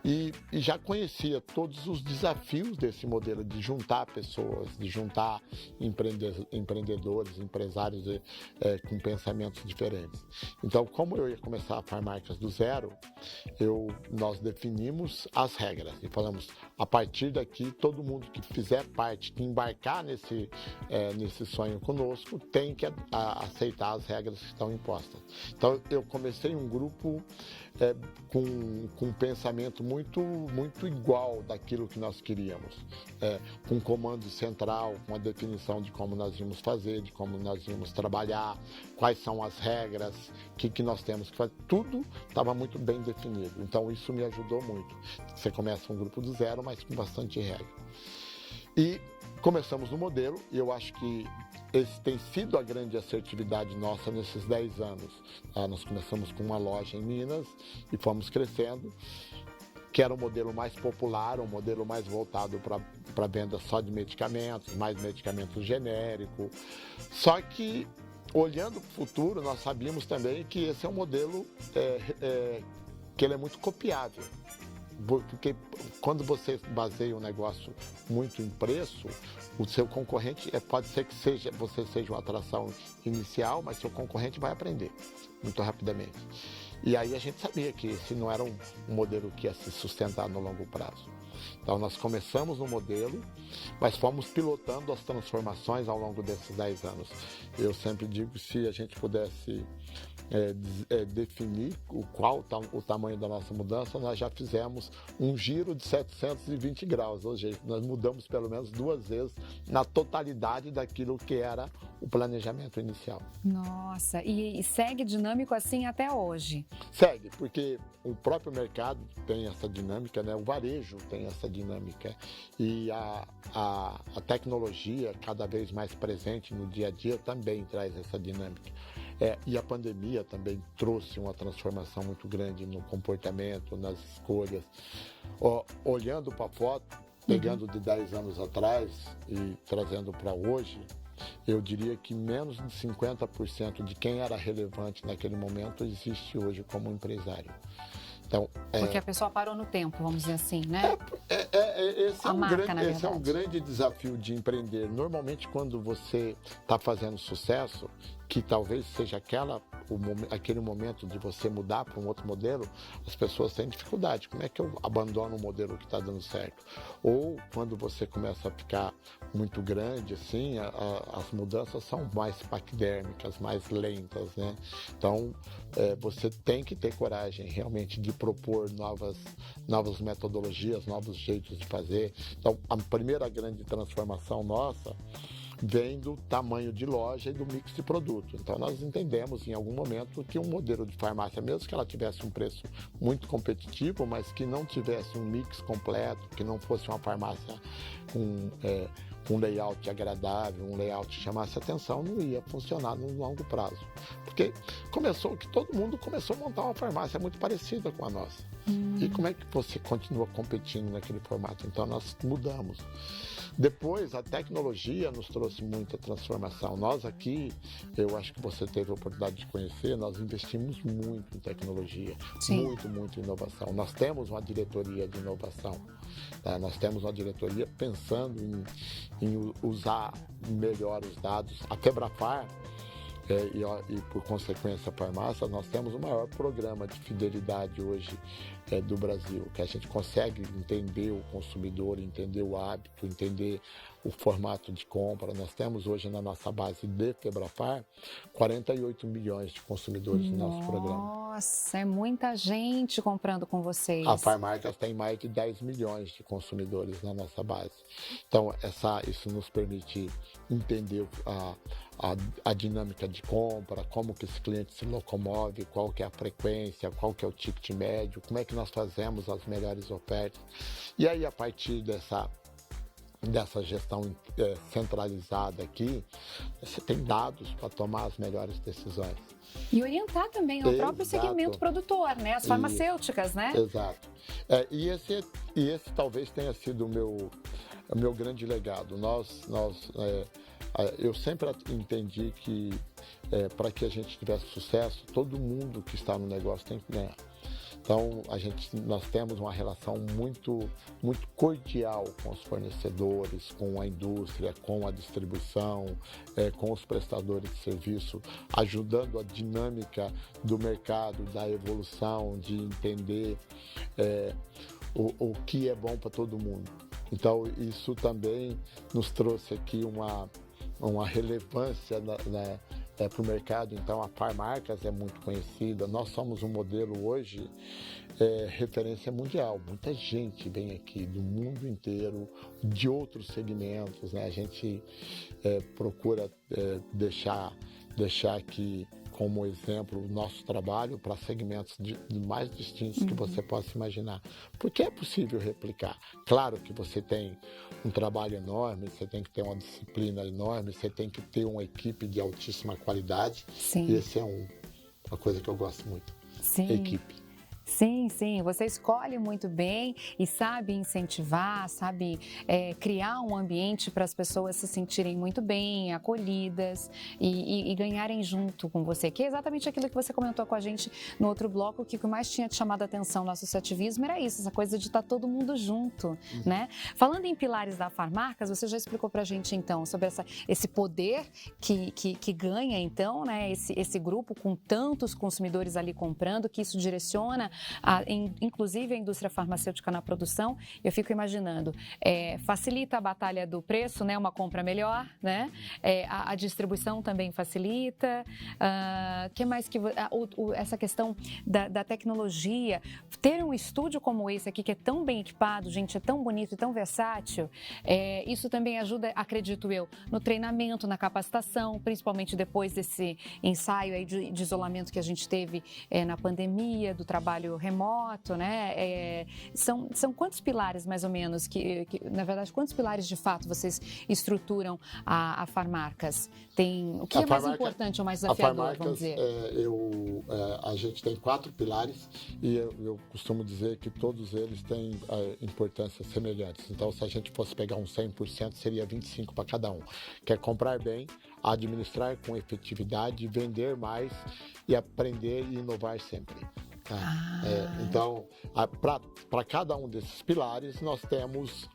E já conhecia todos os desafios desse modelo de juntar pessoas, de juntar empreendedores, empresários com pensamentos diferentes. Então, como eu ia começar a Farmarcas do zero, nós definimos as regras e falamos, a partir daqui, todo mundo que fizer parte, que embarcar nesse sonho conosco, tem que aceitar as regras que estão impostas. Então, eu comecei um grupo com um pensamento muito igual daquilo que nós queríamos, com um comando central, com a definição de como nós íamos fazer, de como nós íamos trabalhar, quais são as regras, o que nós temos que fazer, tudo estava muito bem definido. Então isso me ajudou muito. Você começa um grupo do zero, mas com bastante regra. E começamos no modelo, e eu acho que esse tem sido a grande assertividade nossa nesses 10 anos. Nós começamos com uma loja em Minas e fomos crescendo, que era um modelo mais popular, um modelo mais voltado para venda só de medicamentos, mais medicamentos genéricos. Só que, olhando para o futuro, nós sabíamos também que esse é um modelo que ele é muito copiável. Porque quando você baseia um negócio muito em preço, o seu concorrente pode ser que você seja uma atração inicial, mas seu concorrente vai aprender muito rapidamente. E aí a gente sabia que esse não era um modelo que ia se sustentar no longo prazo. Então nós começamos no modelo, mas fomos pilotando as transformações ao longo desses 10 anos. Eu sempre digo que se a gente pudesse definir o tamanho da nossa mudança, nós já fizemos um giro de 720 graus, ou seja, nós mudamos pelo menos 2 vezes na totalidade daquilo que era o planejamento inicial. Nossa, e segue dinâmico assim até hoje? Segue, porque o próprio mercado tem essa dinâmica, né? O varejo tem essa dinâmica e a tecnologia cada vez mais presente no dia a dia também traz essa dinâmica. E a pandemia também trouxe uma transformação muito grande no comportamento, nas escolhas. Olhando para a foto, pegando de 10 anos atrás e trazendo para hoje, eu diria que menos de 50% de quem era relevante naquele momento existe hoje como empresário. Então, porque a pessoa parou no tempo, vamos dizer assim, né? Esse é um grande desafio de empreender. Normalmente, quando você está fazendo sucesso, que talvez seja aquele momento de você mudar para um outro modelo, as pessoas têm dificuldade. Como é que eu abandono um modelo que está dando certo? Ou quando você começa a ficar muito grande, assim, as mudanças são mais paquidérmicas, mais lentas, né? Então, você tem que ter coragem realmente de propor novas metodologias, novos jeitos de fazer. Então, a primeira grande transformação nossa vem do tamanho de loja e do mix de produto. Então, nós entendemos em algum momento que um modelo de farmácia, mesmo que ela tivesse um preço muito competitivo, mas que não tivesse um mix completo, que não fosse uma farmácia com um layout agradável, um layout que chamasse atenção, não ia funcionar no longo prazo. Porque todo mundo começou a montar uma farmácia muito parecida com a nossa. E como é que você continua competindo naquele formato? Então, nós mudamos. Depois, a tecnologia nos trouxe muita transformação. Nós aqui, eu acho que você teve a oportunidade de conhecer, nós investimos muito em tecnologia. Sim. Muito em inovação. Nós temos uma diretoria de inovação. Tá? Nós temos uma diretoria pensando em usar melhor os dados. A Febrafar, e por consequência a farmácia, nós temos o maior programa de fidelidade hoje do Brasil, que a gente consegue entender o consumidor, entender o hábito, entender o formato de compra. Nós temos hoje na nossa base de Febrafar 48 milhões de consumidores no nosso programa. Nossa, é muita gente comprando com vocês. A Farmarcas tem mais de 10 milhões de consumidores na nossa base. Então, isso nos permite entender a dinâmica de compra, como que esse cliente se locomove, qual que é a frequência, qual que é o ticket médio, como é que nós fazemos as melhores ofertas. E aí, a partir dessa gestão centralizada aqui, você tem dados para tomar as melhores decisões. E orientar também o próprio segmento produtor, né? As farmacêuticas, né? Exato. E esse talvez tenha sido o meu grande legado. Eu sempre entendi que para que a gente tivesse sucesso, todo mundo que está no negócio tem que ganhar. Então, nós temos uma relação muito, muito cordial com os fornecedores, com a indústria, com a distribuição, com os prestadores de serviço, ajudando a dinâmica do mercado, da evolução, de entender o que é bom para todo mundo. Então, isso também nos trouxe aqui uma relevância para o mercado. Então, a Farmarcas é muito conhecida. Nós somos um modelo hoje referência mundial. Muita gente vem aqui do mundo inteiro, de outros segmentos, né? A gente procura deixar aqui como exemplo o nosso trabalho para segmentos mais distintos que você possa imaginar. Porque é possível replicar. Claro que você tem um trabalho enorme, você tem que ter uma disciplina enorme, você tem que ter uma equipe de altíssima qualidade. Sim. E esse é uma coisa que eu gosto muito. Sim. Equipe. Sim, sim, você escolhe muito bem e sabe incentivar, sabe criar um ambiente para as pessoas se sentirem muito bem, acolhidas e ganharem junto com você, que é exatamente aquilo que você comentou com a gente no outro bloco, que o que mais tinha te chamado a atenção no associativismo era isso, essa coisa de estar todo mundo junto, né? Falando em pilares da Farmarcas, você já explicou para a gente então sobre esse poder que ganha então, né, esse grupo com tantos consumidores ali comprando, que isso direciona inclusive a indústria farmacêutica na produção. Eu fico imaginando, facilita a batalha do preço, né, uma compra melhor, né? A distribuição também facilita. Que mais que essa questão da tecnologia, ter um estúdio como esse aqui que é tão bem equipado, gente, é tão bonito e tão versátil, isso também ajuda, acredito eu, no treinamento, na capacitação, principalmente depois desse ensaio aí de isolamento que a gente teve na pandemia, do trabalho remoto, né? São quantos pilares, mais ou menos, na verdade, quantos pilares de fato vocês estruturam a Farmarcas? O que é mais importante ou mais desafiador, vamos dizer? A gente tem 4 pilares e eu costumo dizer que todos eles têm importâncias semelhantes. Então, se a gente fosse pegar um 100%, seria 25 para cada um. Que é comprar bem, administrar com efetividade, vender mais e aprender e inovar sempre. Então, para cada um desses pilares, nós temos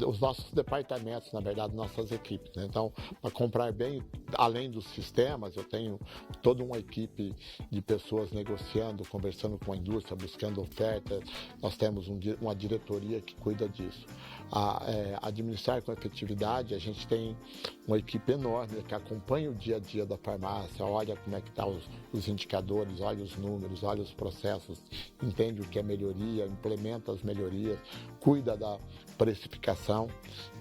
os nossos departamentos, na verdade, nossas equipes, né? Então, para comprar bem, além dos sistemas, eu tenho toda uma equipe de pessoas negociando, conversando com a indústria, buscando ofertas. Nós temos uma diretoria que cuida disso. Administrar com efetividade, a gente tem uma equipe enorme que acompanha o dia a dia da farmácia, olha como é que estão os indicadores, olha os números, olha os processos, entende o que é melhoria, implementa as melhorias, cuida da precificação.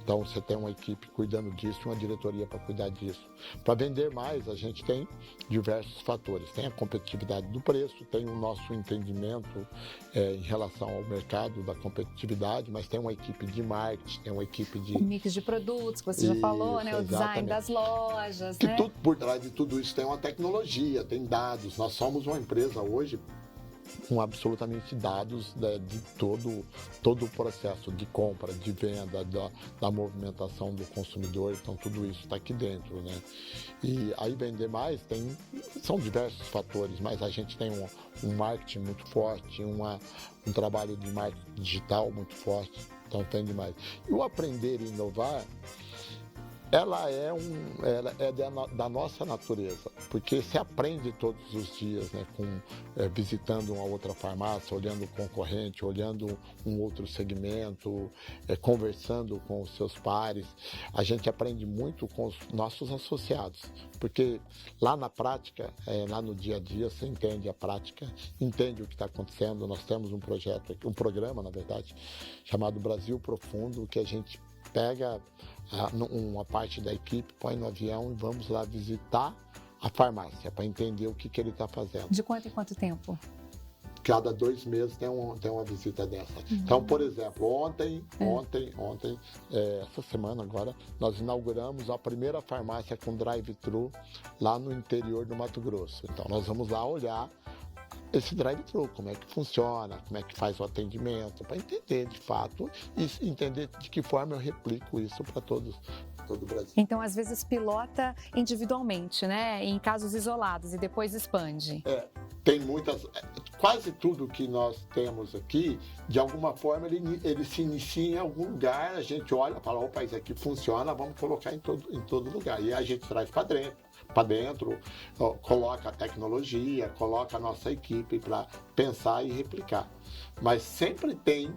Então, você tem uma equipe cuidando disso, uma diretoria para cuidar disso. Para vender mais, a gente tem diversos fatores. Tem a competitividade do preço, tem o nosso entendimento em relação ao mercado da competitividade, mas tem uma equipe de marketing, tem uma equipe de... O mix de produtos, que você já falou, né? O design das lojas, né? Por trás de tudo isso tem uma tecnologia, tem dados. Nós somos uma empresa hoje com absolutamente dados de todo o processo de compra, de venda, da movimentação do consumidor, então tudo isso está aqui dentro, né? E aí vender mais são diversos fatores, mas a gente tem um marketing muito forte, um trabalho de marketing digital muito forte, então tem demais. E o aprender e inovar, ela é da nossa natureza, porque se aprende todos os dias, né, visitando uma outra farmácia, olhando o concorrente, olhando um outro segmento, conversando com os seus pares. A gente aprende muito com os nossos associados, porque lá na prática, lá no dia a dia, você entende a prática, entende o que está acontecendo. Nós temos um programa, na verdade, chamado Brasil Profundo, que a gente pega uma parte da equipe, põe no avião e vamos lá visitar a farmácia para entender o que ele está fazendo. De quanto em quanto tempo? Cada 2 meses tem uma visita dessa. Então, por exemplo, ontem, essa semana agora, nós inauguramos a primeira farmácia com drive-thru lá no interior do Mato Grosso. Então, nós vamos lá olhar esse drive-thru, como é que funciona, como é que faz o atendimento, para entender de fato e entender de que forma eu replico isso para todo o Brasil. Então, às vezes, pilota individualmente, né, em casos isolados e depois expande. Tem quase tudo que nós temos aqui, de alguma forma, ele se inicia em algum lugar, a gente olha e fala, opa, isso aqui funciona, vamos colocar em todo lugar. E a gente traz para dentro, coloca a tecnologia, coloca a nossa equipe para pensar e replicar. Mas sempre tem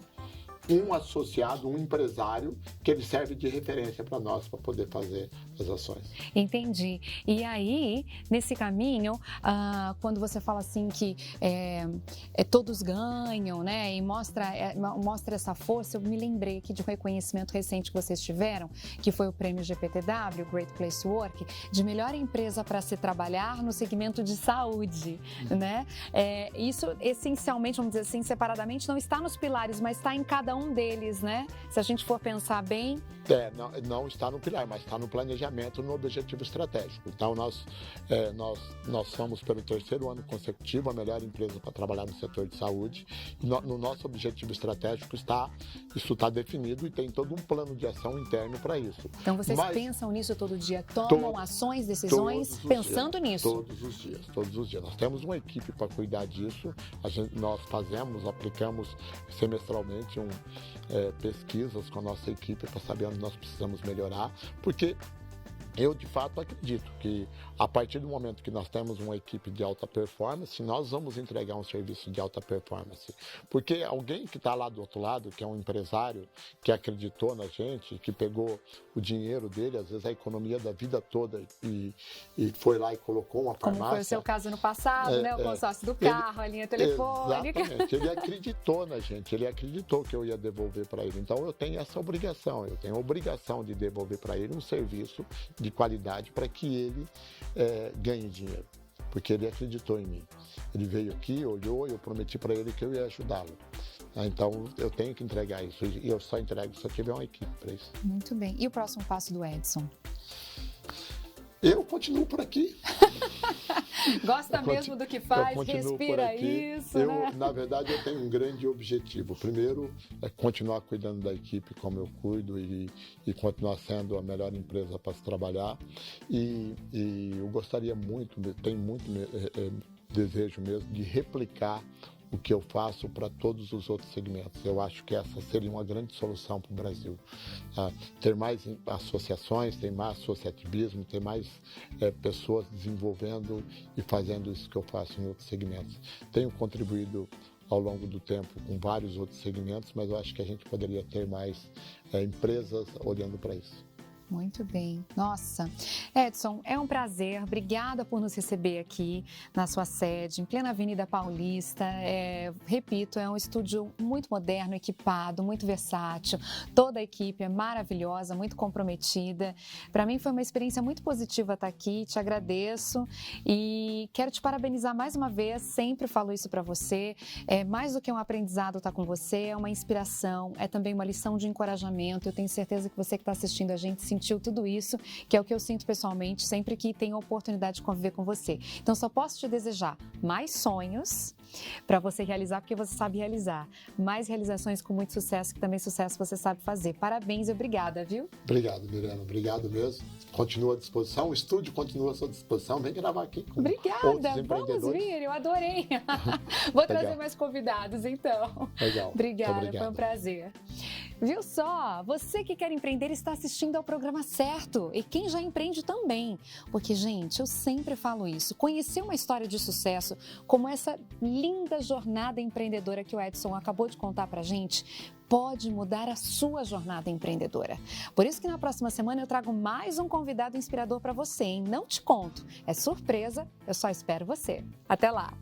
um associado, um empresário, que ele serve de referência para nós, para poder fazer as ações. Entendi. E aí, nesse caminho, quando você fala assim que todos ganham, né, e mostra essa força, eu me lembrei aqui de um reconhecimento recente que vocês tiveram, que foi o prêmio GPTW, Great Place to Work, de melhor empresa para se trabalhar no segmento de saúde, né? Isso, essencialmente, vamos dizer assim, separadamente, não está nos pilares, mas está em cada um deles, né? Se a gente for pensar bem... Não está no pilar, mas está no planejamento. engajamento no objetivo estratégico. Então, nós somos, pelo 3º ano consecutivo, a melhor empresa para trabalhar no setor de saúde. E no nosso objetivo estratégico isso está definido e tem todo um plano de ação interno para isso. Então, vocês pensam nisso todo dia? Tomam ações, decisões pensando nisso? Todos os dias. Nós temos uma equipe para cuidar disso. Nós aplicamos semestralmente pesquisas com a nossa equipe para saber onde nós precisamos melhorar, porque eu, de fato, acredito que a partir do momento que nós temos uma equipe de alta performance, nós vamos entregar um serviço de alta performance. Porque alguém que está lá do outro lado, que é um empresário, que acreditou na gente, que pegou o dinheiro dele, às vezes a economia da vida toda, e foi lá e colocou uma farmácia. Como foi o seu caso no passado, né? O consórcio do carro, a linha telefônica. Exatamente. Ele acreditou na gente, ele acreditou que eu ia devolver para ele. Então, eu tenho essa obrigação, eu tenho a obrigação de devolver para ele um serviço de qualidade para que ele ganhe dinheiro, porque ele acreditou em mim. Ele veio aqui, olhou e eu prometi para ele que eu ia ajudá-lo. Então, eu tenho que entregar isso e eu só entrego se eu tiver uma equipe para isso. Muito bem. E o próximo passo do Edson? Eu continuo por aqui. Gosta mesmo do que faz, respira isso, né? Na verdade, eu tenho um grande objetivo. Primeiro, é continuar cuidando da equipe como eu cuido e continuar sendo a melhor empresa para se trabalhar. E eu gostaria muito, tenho muito desejo mesmo de replicar o que eu faço para todos os outros segmentos. Eu acho que essa seria uma grande solução para o Brasil. Ter mais associações, ter mais associativismo, ter mais pessoas desenvolvendo e fazendo isso que eu faço em outros segmentos. Tenho contribuído ao longo do tempo com vários outros segmentos, mas eu acho que a gente poderia ter mais empresas olhando para isso. Muito bem. Nossa, Edson, é um prazer. Obrigada por nos receber aqui na sua sede, em plena Avenida Paulista. Repito, é um estúdio muito moderno, equipado, muito versátil. Toda a equipe é maravilhosa, muito comprometida. Para mim foi uma experiência muito positiva estar aqui. Te agradeço e quero te parabenizar mais uma vez. Sempre falo isso para você. É mais do que um aprendizado estar com você, é uma inspiração, é também uma lição de encorajamento. Eu tenho certeza que você que está assistindo a gente sentiu tudo isso, que é o que eu sinto pessoalmente sempre que tenho a oportunidade de conviver com você. Então, só posso te desejar mais sonhos para você realizar, porque você sabe realizar. Mais realizações com muito sucesso, que também sucesso você sabe fazer. Parabéns e obrigada, viu? Obrigado, Mirena. Obrigado mesmo. Continua à disposição. O estúdio continua à sua disposição. Vem gravar aqui com outros empreendedores. Vamos vir. Eu adorei. Vou trazer mais convidados, então. Legal. Obrigada, foi um prazer. Viu só? Você que quer empreender está assistindo ao programa certo. E quem já empreende também. Porque, gente, eu sempre falo isso. Conhecer uma história de sucesso como essa linda jornada empreendedora que o Edson acabou de contar pra gente pode mudar a sua jornada empreendedora. Por isso que na próxima semana eu trago mais um convidado inspirador para você, hein? Não te conto. É surpresa, eu só espero você. Até lá!